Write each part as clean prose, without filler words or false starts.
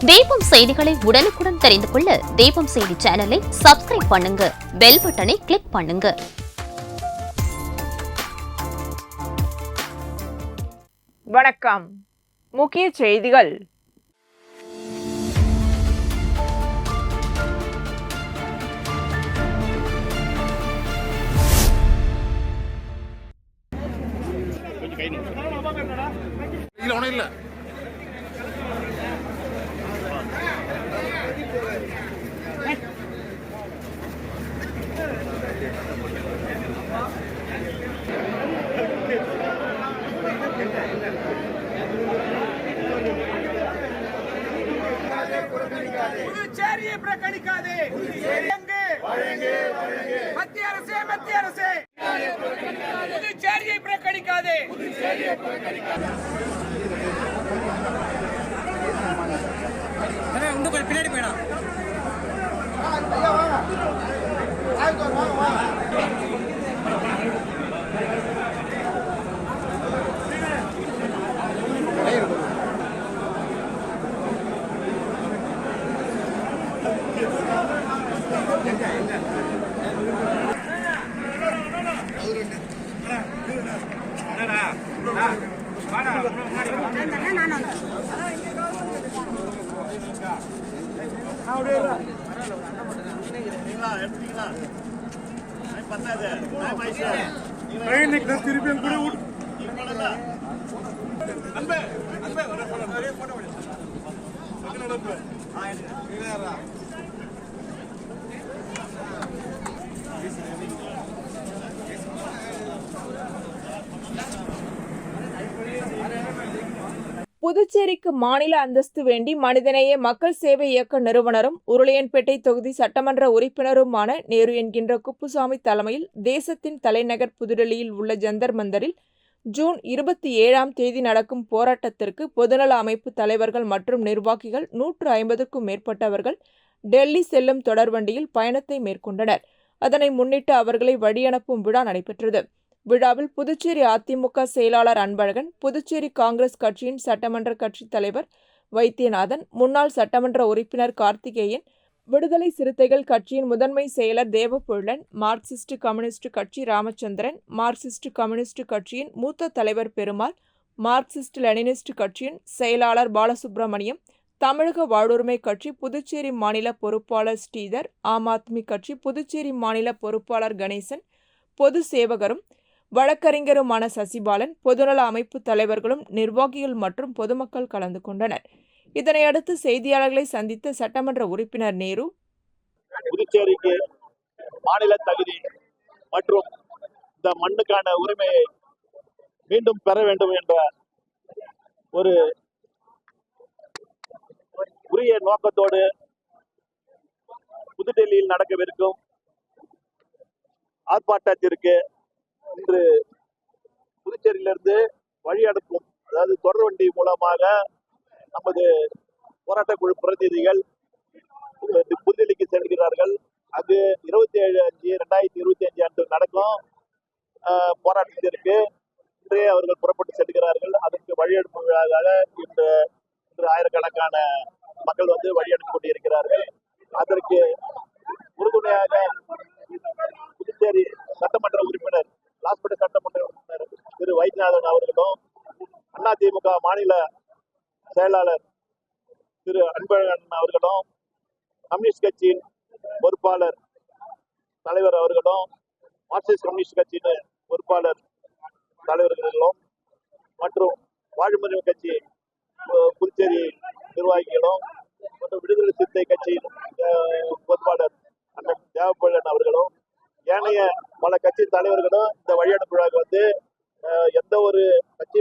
தீபம் செய்திகளை உடனுக்குடன் தெரிந்து கொள்ள தீபம் செய்தி சேனலை சப்ஸ்கிரைப் பண்ணுங்க, பெல் பட்டனை கிளிக் பண்ணுங்க. வணக்கம். முக்கிய செய்திகள். புதுச்சேரியை புறக்கணிக்காதே. மத்திய அரசே புதுச்சேரியை புறக்கணிக்காதே. பின்னாடி போயிடா. புதுச்சேரிக்கு மாநில அந்தஸ்து வேண்டி மனிதநேய மக்கள் சேவை இயக்க நிறுவனரும் உருளையன்பேட்டை தொகுதி சட்டமன்ற உறுப்பினருமான நேரு என்கின்ற குப்புசாமி தலைமையில் தேசத்தின் தலைநகர் புதுடெல்லியில் உள்ள ஜந்தர் மந்தரில் ஜூன் 27 நடக்கும் போராட்டத்திற்கு பொதுநல அமைப்பு தலைவர்கள் மற்றும் நிர்வாகிகள் 150க்கும் மேற்பட்டவர்கள் டெல்லி செல்லும் தொடர்வண்டியில் பயணத்தை மேற்கொண்டனர். அதனை முன்னிட்டு அவர்களை வழியனுப்பும் விழா நடைபெற்றது. விழாவில் புதுச்சேரி அதிமுக செயலாளர் அன்பழகன், புதுச்சேரி காங்கிரஸ் கட்சியின் சட்டமன்ற கட்சித் தலைவர் வைத்தியநாதன், முன்னாள் சட்டமன்ற உறுப்பினர் கார்த்திகேயன், விடுதலை சிறுத்தைகள் கட்சியின் முதன்மை செயலர் தேவபொருளன், மார்க்சிஸ்ட் கம்யூனிஸ்ட் கட்சி ராமச்சந்திரன், மார்க்சிஸ்ட் கம்யூனிஸ்ட் கட்சியின் மூத்த தலைவர் பெருமாள், மார்க்சிஸ்ட் லெனினிஸ்ட் கட்சியின் செயலாளர் பாலசுப்ரமணியம், தமிழக வாழ்வுரிமை கட்சி புதுச்சேரி மாநில பொறுப்பாளர் ஸ்ரீதர், ஆம் ஆத்மி கட்சி புதுச்சேரி மாநில பொறுப்பாளர் கணேசன், பொது சேவகரும் வழக்கறிஞருமான சசிபாலன், பொதுநல அமைப்பு தலைவர்களும் நிர்வாகிகள் மற்றும் பொதுமக்கள் கலந்து கொண்டனர். இதனையடுத்து செய்தியாளர்களை சந்தித்த சட்டமன்ற உறுப்பினர் நேரு, புதுச்சேரிக்கு மாநில தகுதி மற்றும் இந்த மண்ணுக்கான உரிமையை மீண்டும் பெற வேண்டும் என்ற ஒரு உரிய நோக்கத்தோடு புதுடெல்லியில் நடக்கவிருக்கும் ஆர்ப்பாட்டத்திற்கு இன்று புதுச்சேரியிலிருந்து வழி அனுப்பும், அதாவது தொடர்வண்டி மூலமாக நமது போராட்ட குழு பிரதிநிதிகள் புதுடெல்லிக்கு செல்கிறார்கள். அது 27/5/2025 அன்று நடக்கும் போராட்டத்திற்கு இன்றே அவர்கள் புறப்பட்டு செல்கிறார்கள். அதற்கு வழி அனுப்புவதாக இன்று ஆயிரக்கணக்கான மக்கள் வழி அனுப்பி கொண்டிருக்கிறார்கள். அதற்கு உறுதுணையாக புதுச்சேரி சட்டமன்ற உறுப்பினர், லாஸ்பேட்டை சட்டமன்ற உறுப்பினர் திரு வைத்தியநாதன் அவர்களும், அதிமுக மாநில செயலாளர் திரு அன்பழகன் அவர்களும், கம்யூனிஸ்ட் கட்சியின் பொறுப்பாளர் தலைவர் அவர்களும், மார்க்சிஸ்ட் கம்யூனிஸ்ட் கட்சியின் பொறுப்பாளர் தலைவர்களும் மற்றும் வாழ்வுரிமை கட்சி புதுச்சேரி நிர்வாகிகளும் மற்றும் விடுதலை சிறுத்தை கட்சியின் பொறுப்பாளர் அண்ணன் தேவபொருளன் அவர்களும், ஏனைய பல கட்சி தலைவர்களும் இந்த வழியனுப்பு விழாவுக்கு எந்த ஒரு கட்சி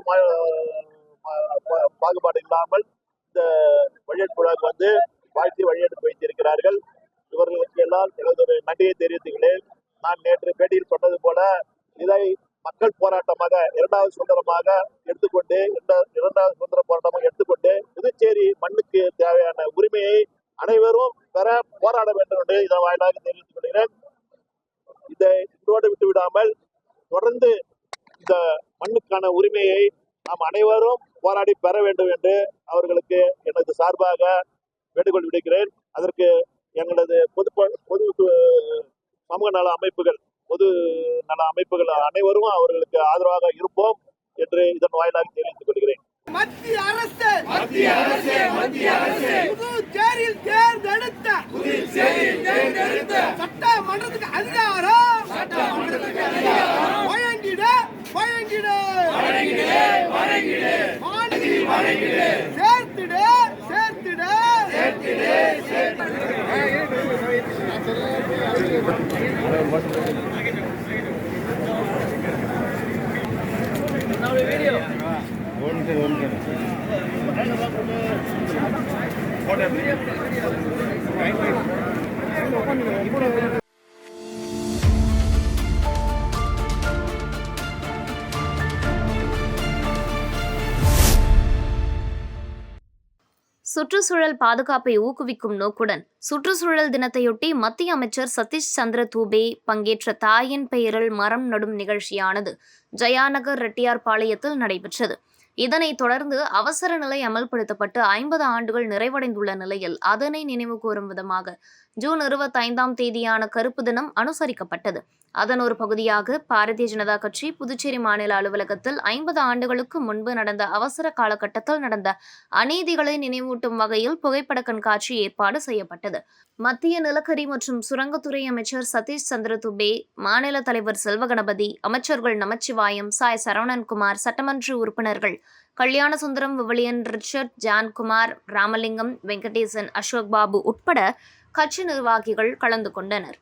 பாகுபாடு இல்லாமல் இந்த வழியனுப்பு விழாவுக்கு வாழ்த்தி வழியனுப்பி வைத்திருக்கிறார்கள். இவர்களுக்கு எல்லாம் எனது நன்றியை தெரிவித்துக்கிறேன். நான் நேற்று பேட்டியில் சொன்னது போல இதை மக்கள் போராட்டமாக இரண்டாவது சுதந்திரமாக எடுத்துக்கொண்டு புதுச்சேரி மண்ணுக்கு தேவையான உரிமையை அனைவரும் பெற போராட வேண்டும் என்று இதன் வாயிலாக தெரிவித்துக் கொள்கிறேன். இதை இதோடு விட்டு விடாமல் தொடர்ந்து இந்த மண்ணுக்கான உரிமையை நாம் அனைவரும் போராடி பெற வேண்டும் என்று அவர்களுக்கு எனது சார்பாக வேண்டுகோள் விடுக்கிறேன். அதற்கு எங்களது பொது சமூக நல அமைப்புகள் அனைவரும் அவர்களுக்கு ஆதரவாக இருப்போம் என்று இதன் வாயிலாக தெரிவித்துக் கொள்கிறேன். மத்திய அரசு புதுச்சேரியில் தேர்ந்தெடுத்த சட்டமன்றத்துக்கு அதிகாரம் வழங்கிட சேர்த்திட சுற்றுச்சூழல் பாதுகாப்பை ஊக்குவிக்கும் நோக்குடன் சுற்றுச்சூழல் தினத்தையொட்டி மத்திய அமைச்சர் சதீஷ் சந்திர தூபே பங்கேற்ற தாயின் பெயரில் மரம் நடும் நிகழ்ச்சியானது ஜயாநகர் ரெட்டியார்பாளையத்தில் நடைபெற்றது. இதனைத் தொடர்ந்து அவசர நிலை அமல்படுத்தப்பட்டு 50 ஆண்டுகள் நிறைவடைந்துள்ள நிலையில் அதனை நினைவு கூறும் விதமாக ஜூன் 25ஆம் தேதியான கருப்பு தினம் அனுசரிக்கப்பட்டது. அதன் ஒரு பகுதியாக பாரதிய ஜனதா கட்சி புதுச்சேரி மாநில அலுவலகத்தில் 50 ஆண்டுகளுக்கு முன்பு நடந்த அவசர காலகட்டத்தில் நடந்த அநீதிகளை நினைவூட்டும் வகையில் புகைப்பட கண்காட்சி ஏற்பாடு செய்யப்பட்டது. மத்திய நிலக்கரி மற்றும் சுரங்கத்துறை அமைச்சர் சதீஷ் சந்திர துபே, மாநில தலைவர் செல்வகணபதி, அமைச்சர்கள் நமச்சிவாயம், சாய் சரவணன்குமார், சட்டமன்ற உறுப்பினர்கள் கல்யாணசுந்தரம், விவிலியன், ரிச்சர்ட், ஜான்குமார், ராமலிங்கம், வெங்கடேசன், அசோக் பாபு உட்பட கட்சி நிர்வாகிகள் கலந்து கொண்டனர்.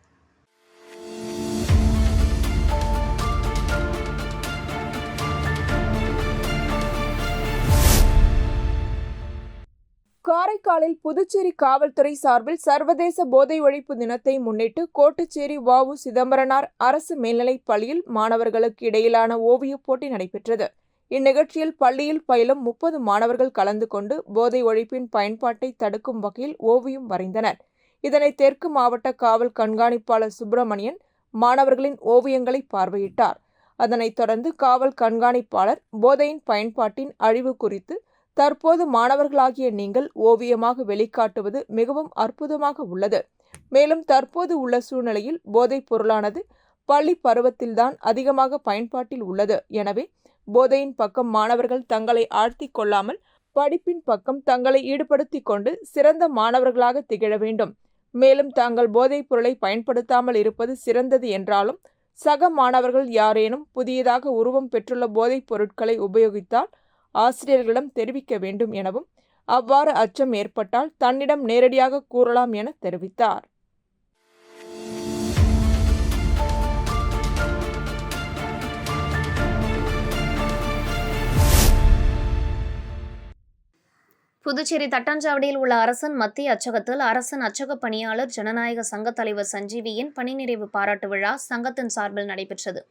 காரைக்காலில் புதுச்சேரி காவல்துறை சார்பில் சர்வதேச போதை ஒழிப்பு தினத்தை முன்னிட்டு கோட்டுச்சேரி வ.உ. சிதம்பரனார் அரசு மேல்நிலைப் பள்ளியில் மாணவர்களுக்கு இடையிலான ஓவியப் போட்டி நடைபெற்றது. இந்நிகழ்ச்சியில் பள்ளியில் பயிலும் 30 மாணவர்கள் கலந்து கொண்டு போதை ஒழிப்பின் பயன்பாட்டை தடுக்கும் வகையில் ஓவியம் வரைந்தனர். இதனை தெற்கு மாவட்ட காவல் கண்காணிப்பாளர் சுப்பிரமணியன் மாணவர்களின் ஓவியங்களை பார்வையிட்டார். அதனைத் தொடர்ந்து காவல் கண்காணிப்பாளர் போதையின் பயன்பாட்டின் அழிவு குறித்து தற்போது மாணவர்களாகிய நீங்கள் ஓவியமாக வெளிக்காட்டுவது மிகவும் அற்புதமாக உள்ளது. மேலும் தற்போது உள்ள சூழ்நிலையில் போதைப் பொருளானது பள்ளி பருவத்தில்தான் அதிகமாக பயன்பாட்டில் உள்ளது. எனவே போதையின் பக்கம் மாணவர்கள் தங்களை ஆழ்த்திக் கொள்ளாமல் படிப்பின் பக்கம் தங்களை ஈடுபடுத்திக் கொண்டு சிறந்த மாணவர்களாக திகழ வேண்டும். மேலும் தாங்கள் போதைப் பொருளை பயன்படுத்தாமல் இருப்பது சிறந்தது என்றாலும் சக மாணவர்கள் யாரேனும் புதியதாக உருவம் பெற்றுள்ள போதைப் பொருட்களை உபயோகித்தால் ஆசிரியர்களிடம் தெரிவிக்க வேண்டும் எனவும், அவ்வாறு அச்சம் ஏற்பட்டால் தன்னிடம் நேரடியாக கூறலாம் என தெரிவித்தார். புதுச்சேரி தட்டாஞ்சாவடியில் உள்ள அரசன் மத்திய அச்சகத்தில் அரசன் அச்சக பணியாளர் ஜனநாயக சங்க தலைவர் சஞ்சீவியின் பணி நிறைவு பாராட்டு விழா சங்கத்தின் சார்பில் நடைபெற்றது.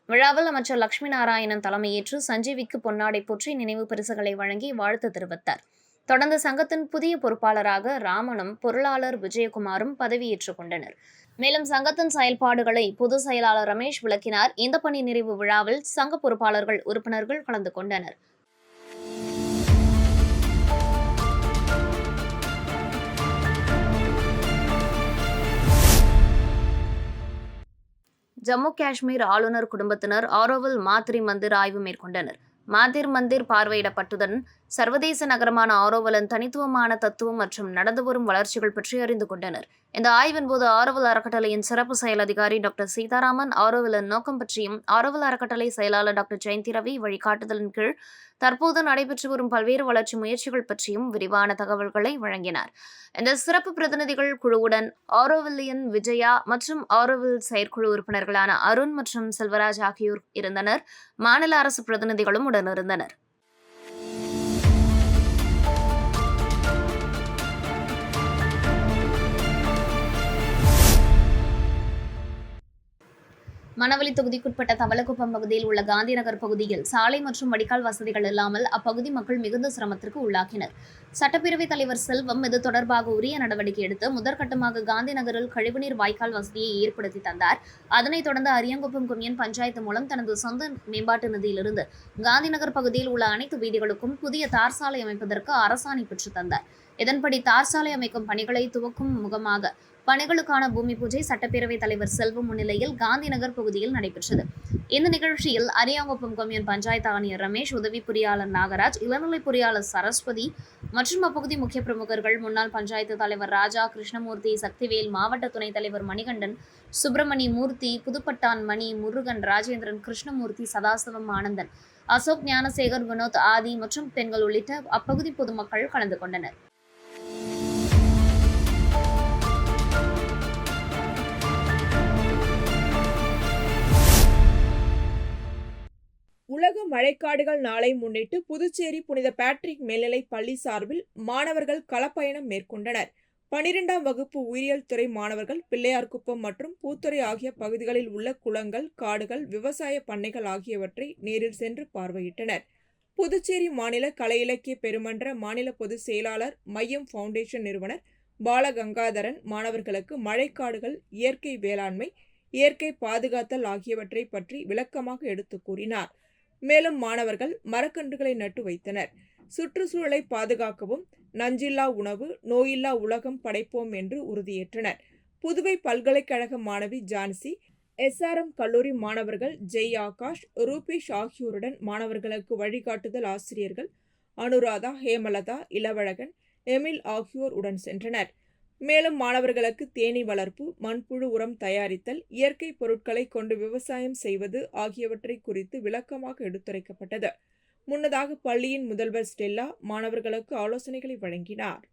விழாவில் அமைச்சர் லட்சுமி நாராயணன் தலைமையேற்று சஞ்சீவிக்கு பொன்னாடை போற்றி நினைவு பரிசுகளை வழங்கி வாழ்த்து தெரிவித்தார். தொடர்ந்து சங்கத்தின் புதிய பொறுப்பாளராக ராமனும் பொருளாளர் விஜயகுமாரும் பதவியேற்றுக் கொண்டனர். மேலும் சங்கத்தின் செயல்பாடுகளை பொதுச் செயலாளர் ரமேஷ் விளக்கினார். இந்த பணி நிறைவு விழாவில் சங்க பொறுப்பாளர்கள், உறுப்பினர்கள் கலந்து கொண்டனர். ஜம்மு காஷ்மீர் ஆளுநர் குடும்பத்தினர் ஆரோவில் மாத்ரி மந்திர் ஆய்வு மேற்கொண்டனர். மாத்திர் மந்திர் பார்வையிடப்பட்டதுடன் சர்வதேச நகரமான ஆரோவிலின் தனித்துவமான தத்துவம் மற்றும் நடந்து வரும் வளர்ச்சிகள் பற்றி அறிந்து கொண்டனர். இந்த ஆய்வின் போது ஆரோவில் அறக்கட்டளையின் சிறப்பு செயல் அதிகாரி டாக்டர் சீதாராமன் ஆரோவிலின் நோக்கம் பற்றியும், ஆரோவில் அறக்கட்டளை செயலாளர் டாக்டர் ஜெயந்தி ரவி வழிகாட்டுதலின் கீழ் தற்போது நடைபெற்று வரும் பல்வேறு வளர்ச்சி முயற்சிகள் பற்றியும் விரிவான தகவல்களை வழங்கினார். இந்த சிறப்பு பிரதிநிதிகள் குழுவுடன் ஆரோவில்லியன் விஜயா மற்றும் ஆரோவில் செயற்குழு உறுப்பினர்களான அருண் மற்றும் செல்வராஜ் ஆகியோர் இருந்தனர். மாநில அரசு பிரதிநிதிகளும் உடனிருந்தனர். மணவெளி தொகுதிக்குட்பட்ட தவளக்குப்பம் பகுதியில் உள்ள காந்தி நகர் பகுதியில் சாலை மற்றும் வடிகால் வசதிகள் இல்லாமல் அப்பகுதி மக்கள் மிகுந்த சிரமத்திற்கு உள்ளாக்கினர். சட்டப்பேரவைத் தலைவர் செல்வம் இது தொடர்பாக உரிய நடவடிக்கை எடுத்து முதற்கட்டமாக காந்தி நகரில் கழிவுநீர் வாய்க்கால் வசதியை ஏற்படுத்தி தந்தார். அதனைத் தொடர்ந்து அரியங்குப்பம் கொம்யூன் பஞ்சாயத்து மூலம் தனது சொந்த மேம்பாட்டு நிதியிலிருந்து காந்தி நகர் பகுதியில் உள்ள அனைத்து வீதிகளுக்கும் புதிய தார் சாலை அமைப்பதற்கு அரசாணை பெற்று தந்தார். இதன்படி தார் சாலை அமைக்கும் பணிகளை துவக்கும் முகமாக பணிகளுக்கான பூமி பூஜை சட்டப்பேரவைத் தலைவர் செல்வம் முன்னிலையில் காந்தி நகர் பகுதியில் நடைபெற்றது. இந்த நிகழ்ச்சியில் அரியாங்குப்பம் கொம்யூன் பஞ்சாயத்து ஆணையர் ரமேஷ், உதவி பொறியாளர் நாகராஜ், இளநிலை பொறியாளர் சரஸ்வதி மற்றும் அப்பகுதி முக்கிய பிரமுகர்கள், முன்னாள் பஞ்சாயத்து தலைவர் ராஜா, கிருஷ்ணமூர்த்தி, சக்திவேல், மாவட்ட துணைத் தலைவர் மணிகண்டன், சுப்பிரமணி மூர்த்தி, புதுப்பட்டான் மணி, முருகன், ராஜேந்திரன், கிருஷ்ணமூர்த்தி, சதாசிவம், ஆனந்தன், அசோக், ஞானசேகர், வினோத், ஆதி மற்றும் பெண்கள் உள்ளிட்ட அப்பகுதி பொதுமக்கள் கலந்து கொண்டனர். உலக மழைக்காடுகள் நாளை முன்னிட்டு புதுச்சேரி புனித பேட்ரிக் மேல்நிலைப் பள்ளி சார்பில் மாணவர்கள் களப்பயணம் மேற்கொண்டனர். 12ஆம் வகுப்பு உயிரியல் துறை மாணவர்கள் பிள்ளையார்குப்பம் மற்றும் பூத்துறை ஆகிய பகுதிகளில் உள்ள குளங்கள், காடுகள், விவசாய பண்ணைகள் ஆகியவற்றை நேரில் சென்று பார்வையிட்டனர். புதுச்சேரி மாநில கலை இலக்கிய பெருமன்ற மாநில பொதுச் செயலாளர், மையம் ஃபவுண்டேஷன் நிறுவனர் பாலகங்காதரன் மாணவர்களுக்கு மழைக்காடுகள், இயற்கை வேளாண்மை, இயற்கை பாதுகாத்தல் ஆகியவற்றை பற்றி விளக்கமாக எடுத்து கூறினார். மேலும் மாணவர்கள் மரக்கன்றுகளை நட்டு வைத்தனர். சுற்றுச்சூழலை பாதுகாக்கவும், நஞ்சில்லா உணவு, நோயில்லா உலகம் படைப்போம் என்று உறுதியேற்றனர். புதுவை பல்கலைக்கழக மாணவி ஜான்சி, SRM கல்லூரி மாணவர்கள் ஜெய் ஆகாஷ், ரூபேஷ் ஆகியோருடன் மாணவர்களுக்கு வழிகாட்டுதல் ஆசிரியர்கள் அனுராதா, ஹேமலதா, இளவழகன், எமில் ஆகியோர் உடன் சென்றனர். மேலும் மாணவர்களுக்கு தேனீ வளர்ப்பு, மண்புழு உரம் தயாரித்தல், இயற்கை பொருட்களை கொண்டு விவசாயம் செய்வது ஆகியவற்றை குறித்து விளக்கமாக எடுத்துரைக்கப்பட்டது. முன்னதாக பள்ளியின் முதல்வர் ஸ்டெல்லா மாணவர்களுக்கு ஆலோசனைகளை வழங்கினார்.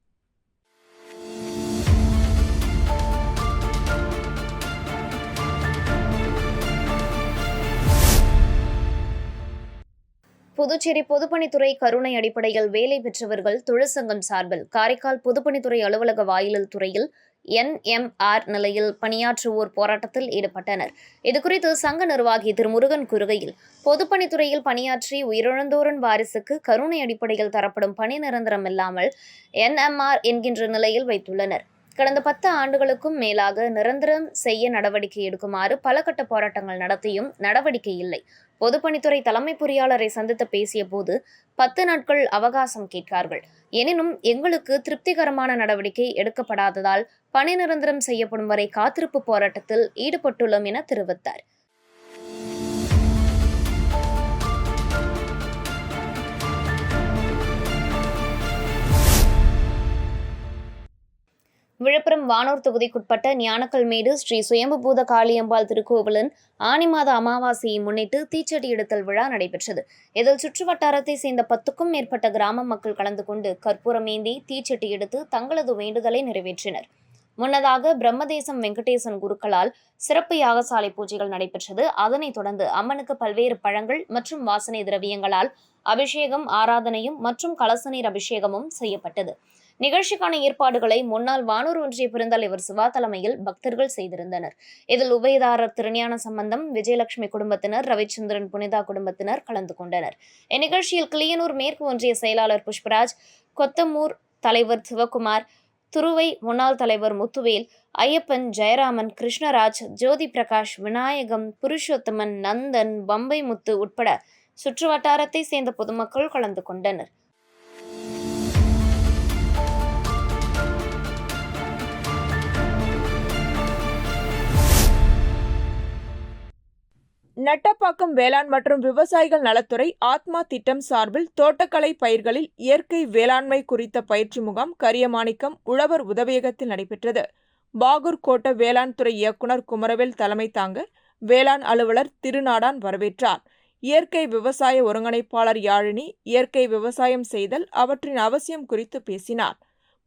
புதுச்சேரி பொதுப்பணித்துறை கருணை அடிப்படையில் வேலை பெற்றவர்கள் தொழிற்சங்கம் சார்பில் காரைக்கால் பொதுப்பணித்துறை அலுவலக வாயிலல் துறையில் NMR நிலையில் பணியாற்றுவோர் போராட்டத்தில் ஈடுபட்டனர். இதுகுறித்து சங்க நிர்வாகி திரு முருகன் கூறுகையில், பொதுப்பணித்துறையில் பணியாற்றி உயிரிழந்தோரின் வாரிசுக்கு கருணை அடிப்படையில் தரப்படும் பணி நிரந்தரம் இல்லாமல் NMR என்கின்ற நிலையில் வைத்துள்ளனர். கடந்த 10 ஆண்டுகளுக்கும் மேலாக நிரந்தரம் செய்ய நடவடிக்கை எடுக்குமாறு பல கட்ட போராட்டங்கள் நடத்தியும் நடவடிக்கை இல்லை. பொதுப்பணித்துறை தலைமை பொறியாளரை சந்தித்து பேசிய போது 10 நாட்கள் அவகாசம் கேட்கார்கள். எனினும் எங்களுக்கு திருப்திகரமான நடவடிக்கை எடுக்கப்படாததால் பணி நிரந்தரம் செய்யப்படும் வரை காத்திருப்பு போராட்டத்தில் ஈடுபட்டுள்ளோம் என தெரிவித்தார். விழுப்புரம் வானூர் தொகுதிக்குட்பட்ட ஞானக்கல்மேடு ஸ்ரீ சுயம்புபூத காளியம்பாள் திருக்கோவிலின் ஆனி மாத அமாவாசையை முன்னிட்டு தீச்சட்டி எடுத்தல் விழா நடைபெற்றது. இதில் சுற்றுவட்டாரத்தை சேர்ந்த 10க்கும் மேற்பட்ட கிராம மக்கள் கலந்து கொண்டு கற்பூரமேந்தி தீச்சட்டி எடுத்து தங்களது வேண்டுதலை நிறைவேற்றினர். முன்னதாக பிரம்மதேசம் வெங்கடேசன் குருக்களால் சிறப்பு யாகசாலை பூஜைகள் நடைபெற்றது. அதனைத் தொடர்ந்து அம்மனுக்கு பல்வேறு பழங்கள் மற்றும் வாசனை திரவியங்களால் அபிஷேகம், ஆராதனையும் மற்றும் கலச நீர் அபிஷேகமும் செய்யப்பட்டது. நிகழ்ச்சிக்கான ஏற்பாடுகளை முன்னாள் வானூர் ஒன்றிய பெருந்தலைவர் சிவா தலைமையில் பக்தர்கள் செய்திருந்தனர். இதில் உபயதாரர் திருஞான சம்பந்தம், விஜயலட்சுமி குடும்பத்தினர், ரவிச்சந்திரன் புனிதா குடும்பத்தினர் கலந்து கொண்டனர். இந்நிகழ்ச்சியில் கிளியனூர் மேற்கு ஒன்றிய செயலாளர் புஷ்பராஜ், கொத்தமூர் தலைவர் சிவகுமார், துருவை முன்னாள் தலைவர் முத்துவேல், ஐயப்பன், ஜெயராமன், கிருஷ்ணராஜ், ஜோதி பிரகாஷ், விநாயகம், புருஷோத்தமன், நந்தன், பம்பை முத்து உட்பட சுற்றுவட்டாரத்தை சேர்ந்த பொதுமக்கள் கலந்து கொண்டனர். நட்டப்பாக்கம் வேளாண் மற்றும் விவசாயிகள் நலத்துறை ஆத்மா திட்டம் சார்பில் தோட்டக்கலை பயிர்களில் இயற்கை வேளாண்மை குறித்த பயிற்சி முகாம் கரியமாணிக்கம் உழவர் உதவியகத்தில் நடைபெற்றது. பாகூர் கோட்ட வேளாண் துறை இயக்குனர் குமரவேல் தலைமை தாங்க வேளாண் அலுவலர் திருநாடான் வரவேற்றார். இயற்கை விவசாய ஒருங்கிணைப்பாளர் யாழினி இயற்கை விவசாயம் செய்தல், அவற்றின் அவசியம் குறித்து பேசினார்.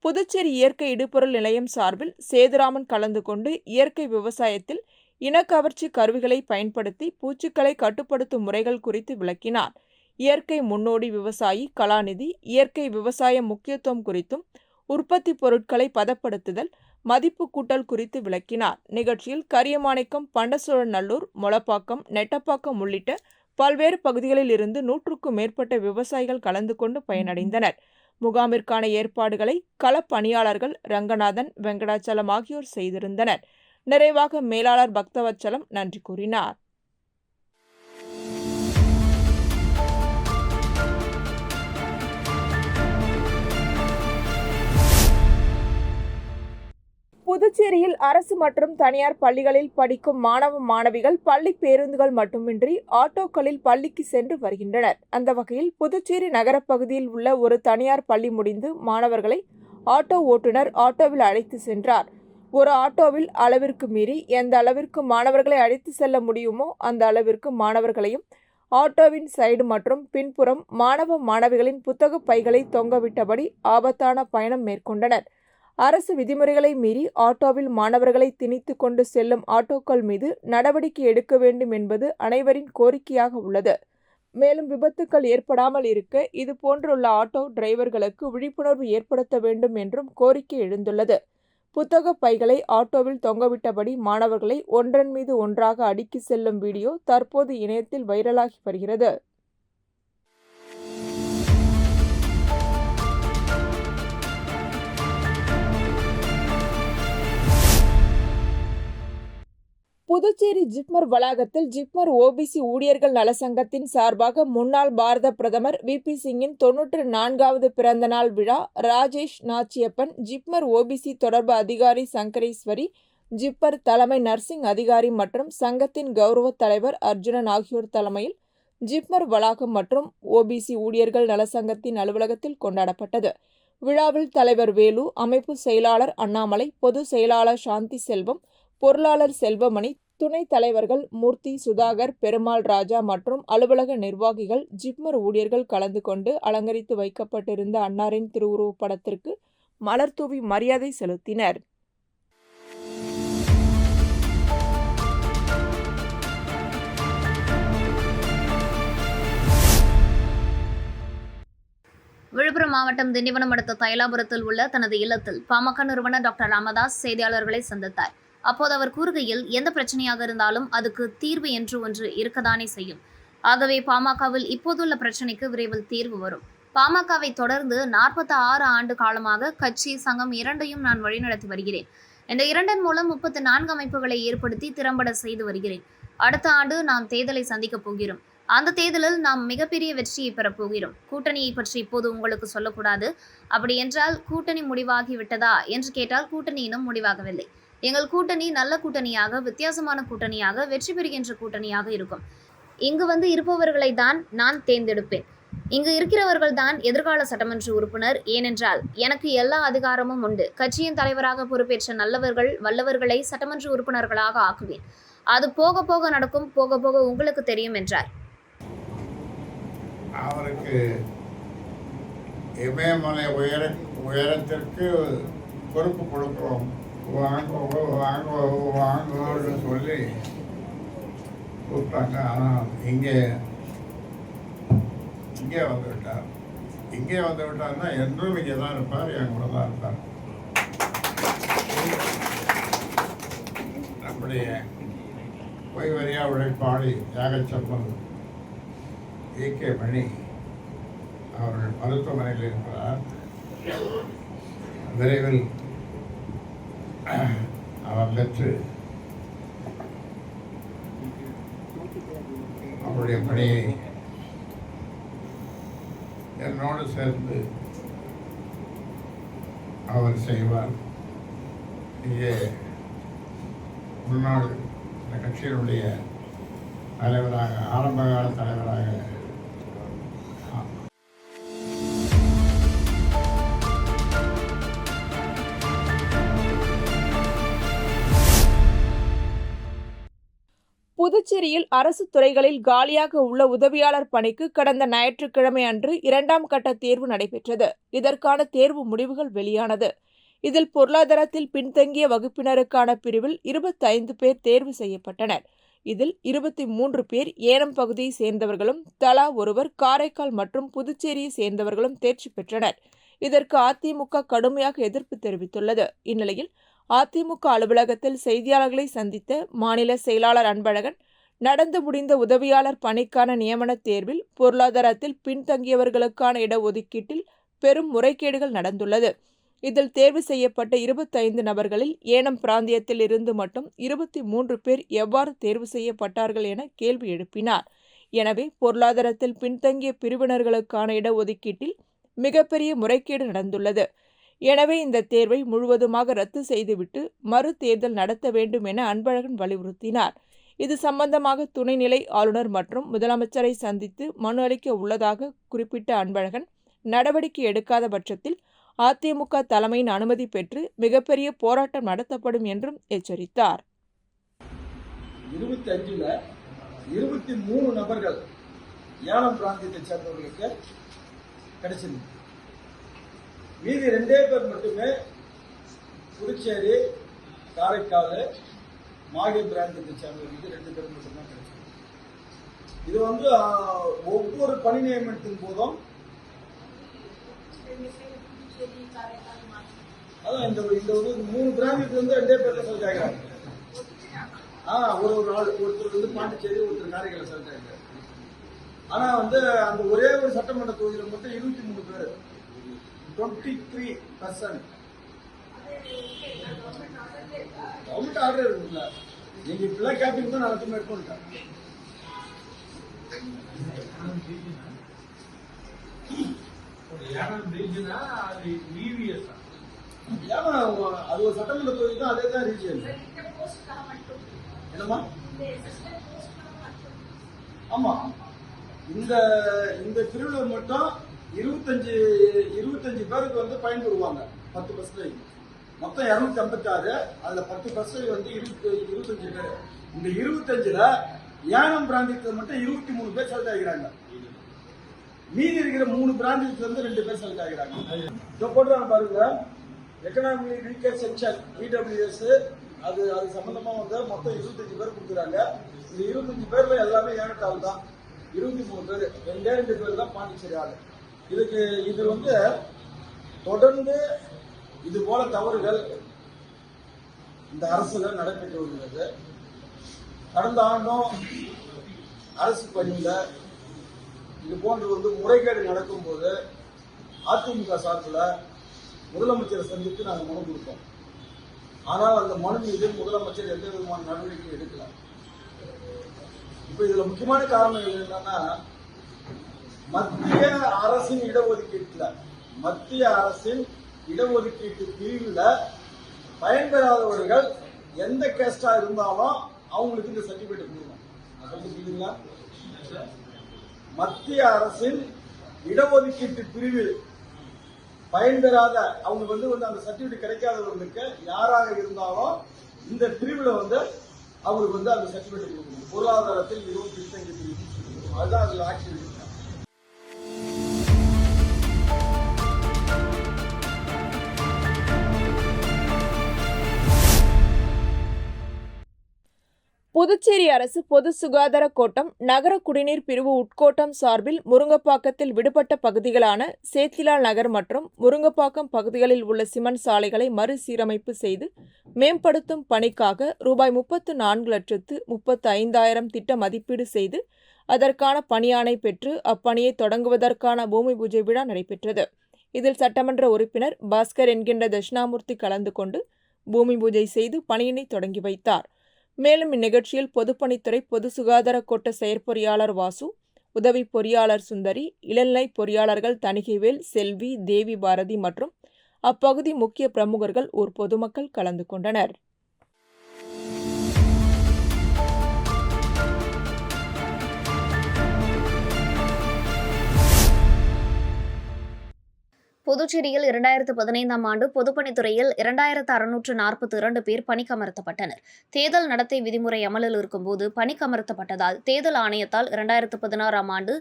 புதுச்சேரி இயற்கை இடுபொருள் நிலையம் சார்பில் சேதுராமன் கலந்து கொண்டு இயற்கை விவசாயத்தில் இனக்கவர்ச்சி கருவிகளை பயன்படுத்தி பூச்சிகளை கட்டுப்படுத்தும் முறைகள் குறித்து விளக்கினார். இயற்கை முன்னோடி விவசாயி கலாநிதி இயற்கை விவசாய முக்கியத்துவம் குறித்தும் உற்பத்தி பொருட்களை பதப்படுத்துதல், மதிப்பு கூட்டல் குறித்து விளக்கினார். நிகழ்ச்சியில் கரியமாணிக்கம், பண்டசோழநல்லூர், மொளப்பாக்கம், நெட்டப்பாக்கம் உள்ளிட்ட பல்வேறு பகுதிகளில் இருந்து 100க்கும் மேற்பட்ட விவசாயிகள் கலந்து கொண்டு பயனடைந்தனர். முகாமிற்கான ஏற்பாடுகளை களப்பணியாளர்கள் ரங்கநாதன், வெங்கடாச்சலம் ஆகியோர் செய்திருந்தனர். நிறைவாக மேலாளர் பக்தவச்சலம் நன்றி கூறினார். புதுச்சேரியில் அரசு மற்றும் தனியார் பள்ளிகளில் படிக்கும் மாணவ மாணவிகள் பள்ளி பேருந்துகள் மட்டுமின்றி ஆட்டோக்களில் பள்ளிக்கு சென்று வருகின்றனர். அந்த வகையில் புதுச்சேரி நகரப்பகுதியில் உள்ள ஒரு தனியார் பள்ளி முடிந்து மாணவர்களை ஆட்டோ ஓட்டுநர் ஆட்டோவில் அழைத்து சென்றார். ஒரு ஆட்டோவில் அளவிற்கு மீறி எந்த அளவிற்கு மாணவர்களை அழைத்து செல்ல முடியுமோ அந்த அளவிற்கு மாணவர்களையும் ஆட்டோவின் சைடு மற்றும் பின்புறம் மாணவ மாணவிகளின் புத்தக பைகளை தொங்கவிட்டபடி ஆபத்தான பயணம் மேற்கொண்டனர். அரசு விதிமுறைகளை மீறி ஆட்டோவில் மாணவர்களை திணித்து கொண்டு செல்லும் ஆட்டோக்கள் மீது நடவடிக்கை எடுக்க வேண்டும் என்பது அனைவரின் கோரிக்கையாக உள்ளது. மேலும் விபத்துக்கள் ஏற்படாமல் இருக்க இது போன்றுள்ள ஆட்டோ டிரைவர்களுக்கு விழிப்புணர்வு ஏற்படுத்த வேண்டும் என்றும் கோரிக்கை எழுந்துள்ளது. புத்தக பைகளை ஆட்டோவில் தொங்கவிட்டபடி மாணவர்களை ஒன்றன் மீது ஒன்றாக அடுக்கி செல்லும் வீடியோ தற்போது இணையத்தில் வைரலாகி வருகிறது. புதுச்சேரி ஜிப்மர் வளாகத்தில் ஜிப்மர் ஓபிசி ஊழியர்கள் நலசங்கத்தின் சார்பாக முன்னாள் பாரத பிரதமர் VP சிங்கின் 94வது பிறந்த நாள் விழா ராஜேஷ் நாச்சியப்பன், ஜிப்மர் ஓபிசி தொடர்பு அதிகாரி சங்கரேஸ்வரி, ஜிப்மர் தலைமை நர்சிங் அதிகாரி மற்றும் சங்கத்தின் கௌரவ தலைவர் அர்ஜுனன் ஆகியோர் தலைமையில் ஜிப்மர் வளாகம் மற்றும் ஓபிசி ஊழியர்கள் நலசங்கத்தின் அலுவலகத்தில் கொண்டாடப்பட்டது. விழாவில் தலைவர் வேலு, அமைப்பு செயலாளர் அண்ணாமலை, பொது செயலாளர் சாந்தி செல்வம், பொருளாளர் செல்வமணி, துணைத் தலைவர்கள் மூர்த்தி, சுதாகர், பெருமாள் ராஜா மற்றும் அலுவலக நிர்வாகிகள், ஜிப்மர் ஊழியர்கள் கலந்து கொண்டு அலங்கரித்து வைக்கப்பட்டிருந்த அன்னாரின் திருவுருவப் படத்திற்கு மலர் தூவி மரியாதை செலுத்தினர். விழுப்புரம் மாவட்டம் திண்டிவனம் அடுத்த தைலாபுரத்தில் உள்ள தனது இல்லத்தில் பாமக நிறுவனர் டாக்டர் ராமதாஸ் செய்தியாளர்களை சந்தித்தார். அப்போது அவர் கூறுகையில், எந்த பிரச்சனையாக இருந்தாலும் அதுக்கு தீர்வு என்று ஒன்று இருக்கத்தானே செய்யும். ஆகவே பாமகவில் இப்போதுள்ள பிரச்சனைக்கு விரைவில் தீர்வு வரும். பாமகவை தொடர்ந்து 46 ஆண்டு காலமாக கட்சி, சங்கம் இரண்டையும் நான் வழிநடத்தி வருகிறேன். இந்த இரண்டின் மூலம் 34 அமைப்புகளை ஏற்படுத்தி திறம்பட செய்து வருகிறேன். அடுத்த ஆண்டு நாம் தேர்தலை சந்திக்கப் போகிறோம். அந்த தேர்தலில் நாம் மிகப்பெரிய வெற்றியை பெறப் போகிறோம். கூட்டணியை பற்றி இப்போது உங்களுக்கு சொல்லக்கூடாது. அப்படி என்றால் கூட்டணி முடிவாகி விட்டதா என்று கேட்டால் கூட்டணி இன்னும் முடிவாகவில்லை. எங்கள் கூட்டணி நல்ல கூட்டணியாக, வித்தியாசமான கூட்டணியாக, வெற்றி பெறுகின்ற கூட்டணியாக இருக்கும். இங்கு வந்து இருப்பவர்களை தான் நான் தேர்ந்தெடுப்பேன். இங்கு இருக்கிறவர்கள் தான் எதிர்கால சட்டமன்ற உறுப்பினர். ஏனென்றால் எனக்கு எல்லா அதிகாரமும் உண்டு. கட்சியின் தலைவராக பொறுப்பேற்ற நல்லவர்கள், வல்லவர்களை சட்டமன்ற உறுப்பினர்களாக ஆக்குவேன். அது போக போக நடக்கும், போக போக உங்களுக்கு தெரியும் என்றார். அவருக்கு இமயமலை உயரத்திற்கு பொறுப்பு கொடுக்கிறோம், வாங்குவோன்னு சொல்லி கூப்பிட்டாங்க. ஆனால் இங்கே வந்து விட்டார். இங்கே வந்து விட்டார்னா என்றும் இங்கே தான் இருப்பார், என் கூட தான் இருப்பார். நம்முடைய ஓய்வறியா உழைப்பாளி தியாகச்செம்மல் AK மணி அவர்கள் மருத்துவமனையில் இருக்கிறார். விரைவில் அவர் பெற்று அவருடைய பணியை என்னோடு சேர்ந்து அவர் செய்வார். இங்கே முன்னாள் இந்த கட்சியினுடைய தலைவராக, ஆரம்பகால தலைவராக புதுச்சேரியில் அரசு துறைகளில் காலியாக உள்ள உதவியாளர் பணிக்கு கடந்த ஞாயிற்றுக்கிழமை அன்று 2ஆம் கட்ட தேர்வு நடைபெற்றது. இதற்கான தேர்வு முடிவுகள் வெளியானது. இதில் பொருளாதாரத்தில் பின்தங்கிய வகுப்பினருக்கான பிரிவில் 25 பேர் தேர்வு செய்யப்பட்டனர். இதில் 23 பேர் ஏனம் பகுதியை சேர்ந்தவர்களும் தலா ஒருவர் காரைக்கால் மற்றும் புதுச்சேரியை சேர்ந்தவர்களும் தேர்ச்சி பெற்றனர். இதற்கு அதிமுக கடுமையாக எதிர்ப்பு தெரிவித்துள்ளது. இந்நிலையில் அதிமுக அலுவலகத்தில் செய்தியாளர்களை சந்தித்த மாநில செயலாளர் அன்பழகன், நடந்து முடிந்த உதவியாளர் பணிக்கான நியமன தேர்வில் பொருளாதாரத்தில் பின்தங்கியவர்களுக்கான இடஒதுக்கீட்டில் பெரும் முறைகேடுகள் நடந்துள்ளது. இதில் தேர்வு செய்யப்பட்ட 25 நபர்களில் ஏனம் பிராந்தியத்தில் இருந்து மட்டும் 23 பேர் எவ்வாறு தேர்வு செய்யப்பட்டார்கள் என கேள்வி எழுப்பினார். எனவே பொருளாதாரத்தில் பின்தங்கிய பிரிவினர்களுக்கான இடஒதுக்கீட்டில் மிகப்பெரிய முறைகேடு நடந்துள்ளது. எனவே இந்த தேர்வை முழுவதுமாக ரத்து செய்துவிட்டு மறு தேர்தல் நடத்த வேண்டும் என அன்பழகன் வலியுறுத்தினார். இது சம்பந்தமாக துணைநிலை ஆளுநர் மற்றும் முதலமைச்சரை சந்தித்து மனு அளிக்க உள்ளதாக குறிப்பிட்ட அன்பழகன், நடவடிக்கை எடுக்காத பட்சத்தில் அதிமுக தலைமையின் அனுமதி பெற்று மிகப்பெரிய போராட்டம் நடத்தப்படும் என்றும் எச்சரித்தார். 25ல் 23 நபர்கள் ஏனாம் பிராந்தியத்தை சேர்ந்தவர்களுக்கு கிடைச்சிருக்கு. மீதி 2 பேர் மட்டுமே புதுச்சேரி, காரைக்கால், மாகே பிராந்தியத்தை சேர்ந்தவர்களுக்கு 2 பேர் மட்டும்தான் கிடைச்சிருக்கு. இது ஒவ்வொரு பணி நியமனத்தின் போதும் அதான் இந்த 3 பிராந்தியத்துல இருந்து 2 பேர் செலக்ட் ஆகிறாங்க. ஒரு ஆள், ஒருத்தர் பாண்டிச்சேரி, ஒருத்தர் காரைக்கால் செலக்ட் ஆகிறாங்க. ஆனா அந்த ஒரே ஒரு சட்டமன்ற தொகுதியில் மட்டும் 23 பேர், 23%. கவர்மெண்ட் ஆர்டர் இருக்குல்ல, நீங்க இப்பெல்லாம் கேட்டீங்க தான் நான் எடுத்துட்டேன். அது ஒரு சட்டமன்ற தொகுதி தான், அதே தான் ரீஜன். என்னமா? ஆமா, இந்த பிரிவுல மட்டும் 25 பேருக்கு பயன்பெறுவாங்க. 10%. மொத்தம் 256. அதுல 10% 25 பேர். இந்த 25ல ஏனாம் பிராந்தியத்துல மட்டும் 23 பேர் செலக்ட் ஆகிறாங்க. மீதி இருக்கிற 3 பிராந்தியத்துல இருந்து 2 பேர் செலக்ட் ஆகிறாங்க. போட்டுறாங்க பாருங்க. எக்கனாமிக் வீக்கர் செக்ஷன் EWS, அது சம்பந்தமா மொத்தம் 25 பேர் கொடுக்குறாங்க. இந்த 25 பேர்ல எல்லாமே ஏனத்தால் தான். 23 பேர், 2 பேர் தான் பாண்டிச்சேரி ஆளு. இது தொடர்ந்து இது போல தவறுகள் இந்த அரசுல நடைபெற்று வருகிறது. கடந்த ஆண்டும் அரசு பணியில இது போன்று முறைகேடு நடக்கும் போது அதிமுக சார்பில் முதலமைச்சரை சந்தித்து நாங்கள் மனு கொடுத்தோம். ஆனால் அந்த மனு மீது முதலமைச்சர் எந்த விதமான நடவடிக்கை எடுக்கல. இப்ப இதுல முக்கியமான காரணம் என்னன்னா, மத்திய அரசின் இடஒதுக்கீட்டு பிரிவுல பயன்பெறாதவர்கள் எந்த கேஸ்டா இருந்தாலும் அவங்களுக்கு இந்த சர்டிபிகேட் கொடுக்கணும். மத்திய அரசின் இடஒதுக்கீட்டு பிரிவில் பயன்பெறாத அவங்க அந்த சர்டிபிகேட் கிடைக்காதவர்களுக்கு யாராக இருந்தாலும் இந்த பிரிவுல அவங்களுக்கு அந்த சர்டிபிகேட் கொடுக்கணும். பொருளாதாரத்தில் மிகவும் பின்தங்கி பிரிவு, அதுதான் அதுல ஆக்டிவிட்டி. புதுச்சேரி அரசு பொது சுகாதார கோட்டம் நகர குடிநீர் பிரிவு உட்கோட்டம் சார்பில் முருங்கப்பாக்கத்தில் விடுபட்ட பகுதிகளான சேத்திலால் நகர் மற்றும் முருங்கப்பாக்கம் பகுதிகளில் உள்ள சிமெண்ட் சாலைகளை மறுசீரமைப்பு செய்து மேம்படுத்தும் பணிக்காக ரூபாய் 34,35,000 திட்ட மதிப்பீடு செய்து அதற்கான பணியாணை பெற்று அப்பணியை தொடங்குவதற்கான பூமி பூஜை விழா நடைபெற்றது. இதில் சட்டமன்ற உறுப்பினர் பாஸ்கர் என்கின்ற தட்சிணாமூர்த்தி கலந்து கொண்டு பூமி பூஜை செய்து பணியினை தொடங்கி வைத்தார். மேலும் இந்நிகழ்ச்சியில் பொதுப்பணித்துறை பொது சுகாதார கோட்ட செயற்பொறியாளர் வாசு, உதவி பொறியாளர் சுந்தரி, இளநிலை பொறியாளர்கள் தணிகைவேல், செல்வி, தேவி பாரதி மற்றும் அப்பகுதி முக்கிய பிரமுகர்கள், ஊர் பொதுமக்கள் கலந்து கொண்டனர். புதுச்சேரியில் 2015ஆம் ஆண்டு பொதுப்பணித்துறையில் 2642 பேர் பணிக்கமர்த்தப்பட்டனர். தேர்தல் நடத்தை விதிமுறை அமலில் இருக்கும்போது பணிக்கமர்த்தப்பட்டதால் தேர்தல் ஆணையத்தால் 2016ஆம் ஆண்டு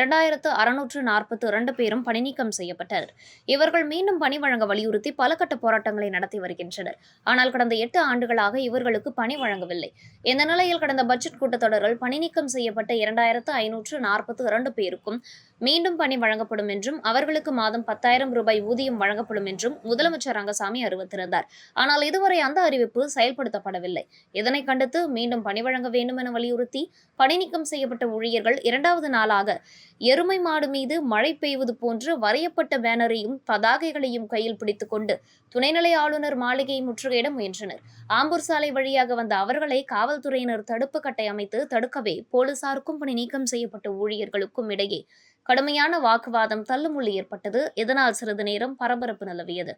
2642 பேரும் பணிநீக்கம் செய்யப்பட்டனர். இவர்கள் மீண்டும் பணி வழங்க வலியுறுத்தி பல கட்ட போராட்டங்களை நடத்தி வருகின்றனர். ஆனால் கடந்த 8 ஆண்டுகளாக இவர்களுக்கு பணி வழங்கவில்லை. இந்த நிலையில் கடந்த பட்ஜெட் கூட்டத்தொடரில் பணிநீக்கம் செய்யப்பட்ட 2542 பேருக்கும் மீண்டும் பணி வழங்கப்படும் என்றும் அவர்களுக்கு மாதம் 10,000 ரூபாய் ஊதியம் வழங்கப்படும் என்றும் முதலமைச்சர் ரங்கசாமி அறிவித்திருந்தார். ஆனால் இதுவரை அந்த அறிவிப்பு செயல்படுத்தப்படவில்லை. இதனை கண்டித்து மீண்டும் பணி வழங்க வேண்டும் என வலியுறுத்தி பணிநீக்கம் செய்யப்பட்ட ஊழியர்கள் 2வது நாளாக எருமை மாடு மீது மழை பெய்வது போன்று வரையப்பட்ட பேனரையும் பதாகைகளையும் கையில் பிடித்துக் கொண்டு துணைநிலை ஆளுநர் மாளிகையை முற்றுகையிட முயன்றனர். ஆம்பூர் சாலை வழியாக வந்த அவர்களை காவல்துறையினர் தடுப்பு கட்டை அமைத்து தடுக்கவே போலீசாருக்கும் பணி நீக்கம் செய்யப்பட்ட ஊழியர்களுக்கும் இடையே கடுமையான வாக்குவாதம், தள்ளுமுள்ளு ஏற்பட்டது. இதனால் சிறிது நேரம் பரபரப்பு நிலவியது.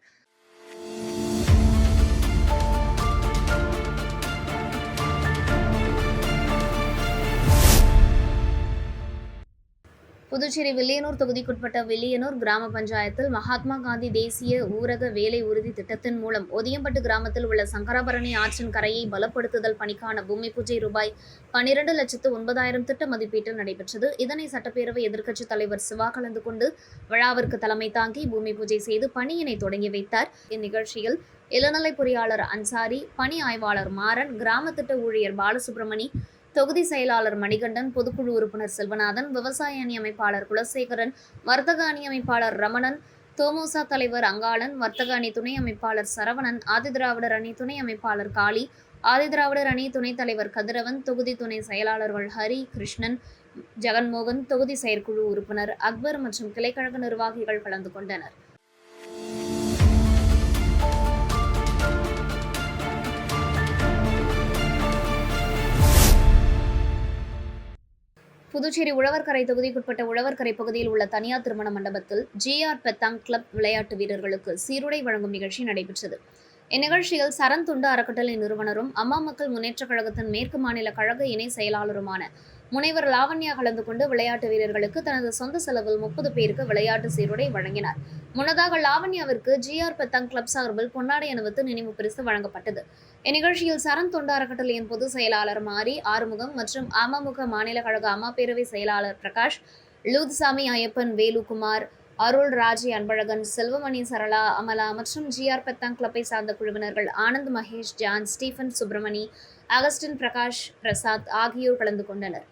புதுச்சேரி வில்லியனூர் தொகுதிக்குட்பட்ட வில்லியனூர் கிராம பஞ்சாயத்தில் மகாத்மா காந்தி தேசிய ஊரக வேலை உறுதி திட்டத்தின் மூலம் ஒதியம்பட்டு கிராமத்தில் உள்ள சங்கராபரணி ஆற்றின் கரையை பலப்படுத்துதல் பணிக்கான பூமி பூஜை ரூபாய் 12,09,000 திட்ட மதிப்பீட்டில் நடைபெற்றது. இதனை சட்டப்பேரவை எதிர்க்கட்சித் தலைவர் சிவா கலந்து கொண்டு விழாவிற்கு தலைமை தாங்கி பூமி பூஜை செய்து பணியினை தொடங்கி வைத்தார். இந்நிகழ்ச்சியில் இளநிலை பொறியாளர் அன்சாரி, பணி ஆய்வாளர் மாறன், கிராம திட்ட ஊழியர் பாலசுப்ரமணி, தொகுதி செயலாளர் மணிகண்டன், பொதுக்குழு உறுப்பினர் செல்வநாதன், விவசாய அணி அமைப்பாளர் குலசேகரன், வர்த்தக அணி அமைப்பாளர் ரமணன், தோமுசா தலைவர் அங்காளன், வர்த்தக அணி துணை அமைப்பாளர் சரவணன், ஆதிதிராவிடர் அணி துணை அமைப்பாளர் காளி, ஆதிதிராவிடர் அணி துணைத் தலைவர் கதிரவன், தொகுதி துணை செயலாளர்கள் ஹரி, கிருஷ்ணன், ஜெகன்மோகன், தொகுதி செயற்குழு உறுப்பினர் அக்பர் மற்றும் கிளைக்கழக நிர்வாகிகள் கலந்து கொண்டனர். புதுச்சேரி உழவர்கரை தொகுதிக்குட்பட்ட உழவர்கரை பகுதியில் உள்ள தனியார் திருமண மண்டபத்தில் ஜிஆர் பெத்தாங் கிளப் விளையாட்டு வீரர்களுக்கு சீருடை வழங்கும் நிகழ்ச்சி நடைபெற்றது. இந்நிகழ்ச்சியில் சரண் தொண்டு அறக்கட்டளை நிறுவனரும் அம்மா மக்கள் முன்னேற்றக் கழகத்தின் மேற்கு மாநில கழக இணை செயலாளருமான முனைவர் லாவண்யா கலந்து கொண்டு விளையாட்டு வீரர்களுக்கு தனது சொந்த செலவில் 30 பேருக்கு விளையாட்டு சீருடை வழங்கினார். முன்னதாக லாவண்யாவிற்கு ஜிஆர் பெத்தாங் கிளப் சார்பில் பொன்னாடை அணிவித்து நினைவு பரிசு வழங்கப்பட்டது. இந்நிகழ்ச்சியில் சரண் தொண்டு அறக்கட்டளையின் பொதுச் செயலாளர் மாரி ஆறுமுகம் மற்றும் அமமுக மாநில கழக அம்மா பேரவை செயலாளர் பிரகாஷ், லூத்சாமி ஐயப்பன், வேலுகுமார், அருள், ராஜி, அன்பழகன், செல்வமணி, சரளா, அமலா மற்றும் ஜிஆர் பெத்தாங் கிளப்பை சார்ந்த குழுவினர்கள் Anand, Mahesh, John, Stephen, Subramani, Augustine, Prakash, Prasad ஆகியோர் கலந்து கொண்டனர்.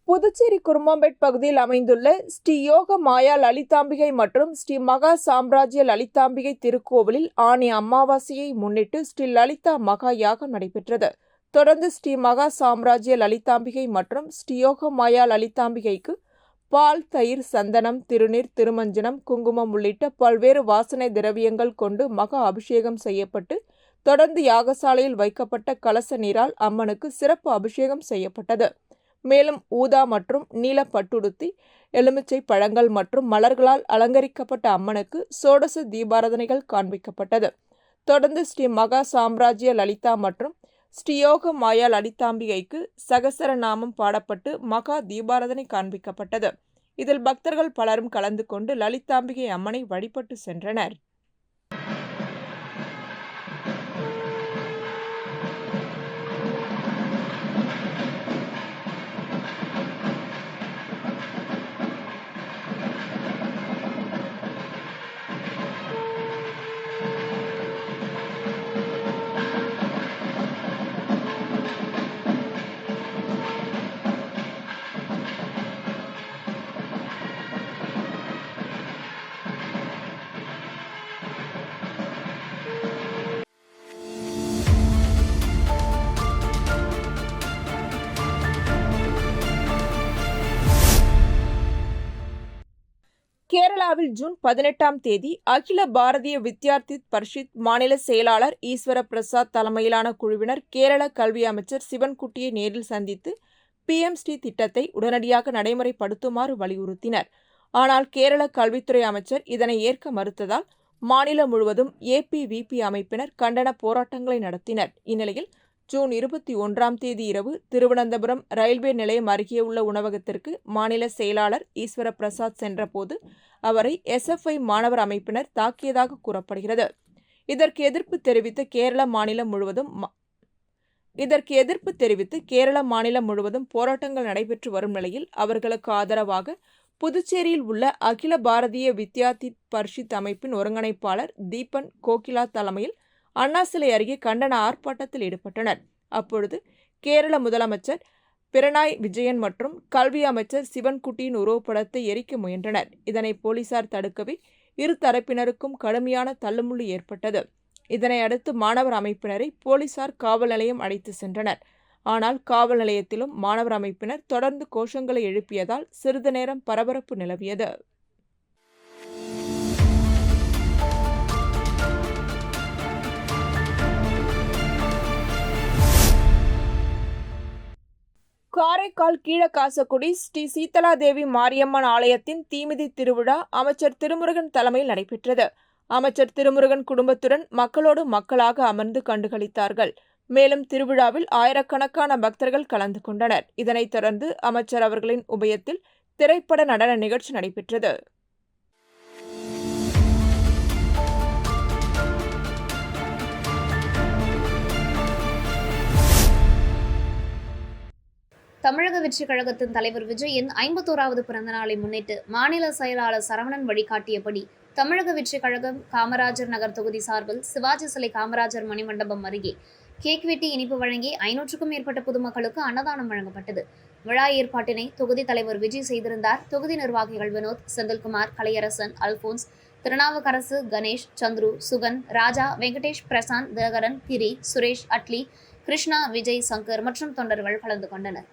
புதுச்சேரி குருமாம்பேட் பகுதியில் அமைந்துள்ள ஸ்ரீ யோக மாயா லலிதாம்பிகை மற்றும் ஸ்ரீ மகா சாம்ராஜ்ய லலிதாம்பிகை திருக்கோவிலில் ஆனி அமாவாசையை முன்னிட்டு ஸ்ரீ லலிதா மகா யாகம் நடைபெற்றது. தொடர்ந்து ஸ்ரீ மகா சாம்ராஜ்ய லலிதாம்பிகை மற்றும் ஸ்ரீ யோக மாயா லலிதாம்பிகைக்கு பால், தயிர், சந்தனம், திருநீர், திருமஞ்சனம், குங்குமம் உள்ளிட்ட பல்வேறு வாசனை திரவியங்கள் கொண்டு மகா அபிஷேகம் செய்யப்பட்டு தொடர்ந்து யாகசாலையில் வைக்கப்பட்ட கலச நீரால் அம்மனுக்கு சிறப்பு அபிஷேகம் செய்யப்பட்டது. மேலும் ஊதா மற்றும் நீல பட்டுடுத்தி, எலுமிச்சை பழங்கள் மற்றும் மலர்களால் அலங்கரிக்கப்பட்ட அம்மனுக்கு சோடச தீபாராதனைகள் காண்பிக்கப்பட்டது. தொடர்ந்து ஸ்ரீ மகா சாம்ராஜ்ய லலிதா மற்றும் ஸ்ரீ யோக மாயா லலிதாம்பிகைக்கு சகசர நாமம் பாடப்பட்டு மகா தீபாராதனை காண்பிக்கப்பட்டது. இதில் பக்தர்கள் பலரும் கலந்து கொண்டு லலிதாம்பிகை அம்மனை வழிபட்டு சென்றனர். கேரளாவில் ஜூன் 18ஆம் தேதி அகில பாரதிய வித்யார்த்தி பரிஷத் மாநில செயலாளர் ஈஸ்வர பிரசாத் தலைமையிலான குழுவினர் கேரள கல்வி அமைச்சர் சிவன்குட்டியை நேரில் சந்தித்து PMST திட்டத்தை உடனடியாக நடைமுறைப்படுத்துமாறு வலியுறுத்தினர். ஆனால் கேரள கல்வித்துறை அமைச்சர் இதனை ஏற்க மறுத்ததால் மாநிலம் முழுவதும் APVP அமைப்பினர் கண்டன போராட்டங்களை நடத்தினர். இந்நிலையில் ஜூன் 21ஆம் தேதி இரவு திருவனந்தபுரம் ரயில்வே நிலையம் அருகே உள்ள உணவகத்திற்கு மாநில செயலாளர் ஈஸ்வர பிரசாத் சென்றபோது அவரை SFI மாணவர் அமைப்பினர் தாக்கியதாக கூறப்படுகிறது. இதற்கு எதிர்ப்பு தெரிவித்து கேரள மாநிலம் முழுவதும் போராட்டங்கள் நடைபெற்று வரும் நிலையில் அவர்களுக்கு ஆதரவாக புதுச்சேரியில் உள்ள அகில பாரதிய வித்யார்த்தி பரிஷத் அமைப்பின் ஒருங்கிணைப்பாளர் தீபன் கோகிலா தலைமையில் அண்ணா சிலை அருகே கண்டன ஆர்ப்பாட்டத்தில் ஈடுபட்டனர். அப்பொழுது கேரள முதலமைச்சர் பினராயி விஜயன் மற்றும் கல்வி அமைச்சர் சிவன்குட்டியின் உருவப்படத்தை எரிக்க முயன்றனர். இதனை போலீசார் தடுக்கவே இரு தரப்பினருக்கும் கடுமையான தள்ளுமுள்ளு ஏற்பட்டது. இதனை அடுத்து மாணவர் அமைப்பினரை போலீசார் காவல் நிலையம் அழைத்து சென்றனர். ஆனால் காவல் நிலையத்திலும் மாணவர் அமைப்பினர் தொடர்ந்து கோஷங்களை எழுப்பியதால் சிறிது நேரம் பரபரப்பு நிலவியது. காரைக்கால் கீழக்காசக்குடி ஸ்ரீ சீதலாதேவி மாரியம்மன் ஆலயத்தின் தீமிதி திருவிழா அமைச்சர் திருமுருகன் தலைமையில் நடைபெற்றது. அமைச்சர் திருமுருகன் குடும்பத்துடன் மக்களோடு மக்களாக அமர்ந்து கண்டுகளித்தார்கள். மேலும் திருவிழாவில் ஆயிரக்கணக்கான பக்தர்கள் கலந்து கொண்டனர். இதனைத் தொடர்ந்து அமைச்சர் அவர்களின் உபயத்தில் திரைப்பட நடன நிகழ்ச்சி நடைபெற்றது. தமிழக வெற்றிக் கழகத்தின் தலைவர் விஜயின் 51வது பிறந்த நாளை முன்னிட்டு மாநில செயலாளர் சரவணன் வழிகாட்டியபடி தமிழக வெற்றிக் கழகம் காமராஜர் நகர் தொகுதி சார்பில் சிவாஜி சிலை காமராஜர் மணிமண்டபம் அருகே கேக் வெட்டி இனிப்பு வழங்கி 500க்கும் மேற்பட்ட பொதுமக்களுக்கு அன்னதானம் வழங்கப்பட்டது. விழா ஏற்பாட்டினை தொகுதி தலைவர் விஜய் செய்திருந்தார். தொகுதி நிர்வாகிகள் வினோத், செந்தில்குமார், கலையரசன், அல்போன்ஸ், திருநாவுக்கரசு, கணேஷ், சந்துரு, சுகன், ராஜா, வெங்கடேஷ், பிரசாந்த், தினகரன், கிரி, சுரேஷ், அட்லி, கிருஷ்ணா, விஜய், சங்கர் மற்றும் தொண்டர்கள் கலந்து கொண்டனர்.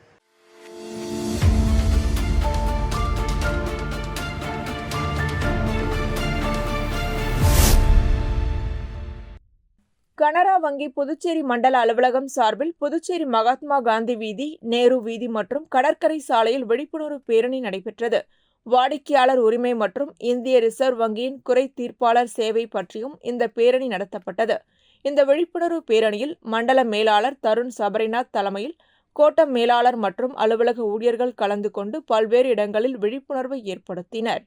கனரா வங்கி புதுச்சேரி மண்டல அலுவலகம் சார்பில் புதுச்சேரி மகாத்மா காந்தி வீதி, நேரு வீதி மற்றும் கடற்கரை சாலையில் விழிப்புணர்வு பேரணி நடைபெற்றது. வாடிக்கையாளர் உரிமை மற்றும் இந்திய ரிசர்வ் வங்கியின் குறை தீர்ப்பாளர் சேவை பற்றியும் இந்த பேரணி நடத்தப்பட்டது. இந்த விழிப்புணர்வு பேரணியில் மண்டல மேலாளர் தருண் சபரிநாத் தலைமையில் கோட்ட மேலாளர் மற்றும் அலுவலக ஊழியர்கள் கலந்து கொண்டு பல்வேறு இடங்களில் விழிப்புணர்வை ஏற்படுத்தினர்.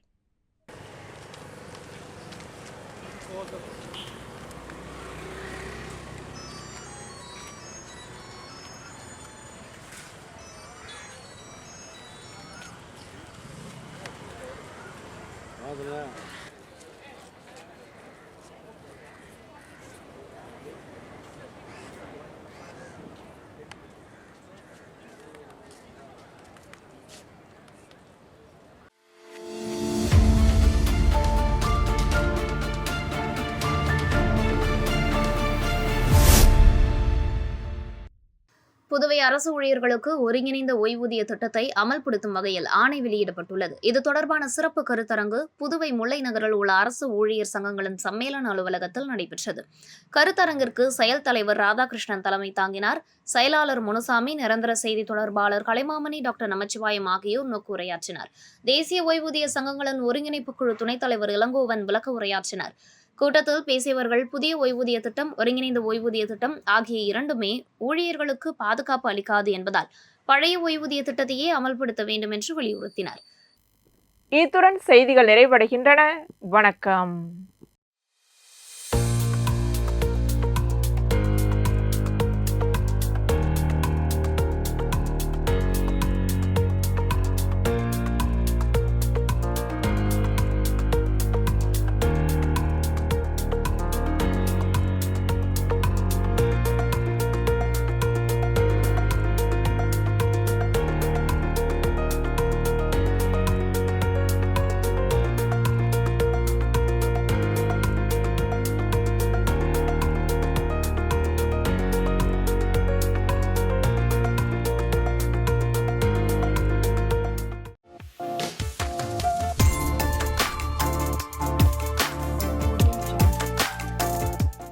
புதுவை அரசு ஊழியர்களுக்கு ஒருங்கிணைந்த ஓய்வூதிய திட்டத்தை அமல்படுத்தும் வகையில் ஆணை வெளியிடப்பட்டுள்ளது. இது தொடர்பான சிறப்பு கருத்தரங்கு புதுவை முல்லை நகரில் உள்ள அரசு ஊழியர் சங்கங்களின் சம்மேளன அலுவலகத்தில் நடைபெற்றது. கருத்தரங்கிற்கு செயல் தலைவர் ராதாகிருஷ்ணன் தலைமை தாங்கினார். செயலாளர் முனுசாமி, நிரந்தர செய்தி தொடர்பாளர் கலைமாமணி, டாக்டர் நமச்சிவாயம் ஆகியோர் நோக்கு உரையாற்றினர். தேசிய ஓய்வூதிய சங்கங்களின் ஒருங்கிணைப்பு குழு துணைத் தலைவர் இளங்கோவன் விளக்க உரையாற்றினார். கூட்டத்தில் பேசியவர்கள் புதிய ஓய்வூதிய திட்டம், ஒருங்கிணைந்த ஓய்வூதிய திட்டம் ஆகிய இரண்டுமே ஊழியர்களுக்கு பாதுகாப்பு அளிக்காது என்பதால் பழைய ஓய்வூதிய திட்டத்தையே அமல்படுத்த வேண்டும் என்று வலியுறுத்தினர். இத்துடன் செய்திகள் நிறைவடைகின்றன. வணக்கம்.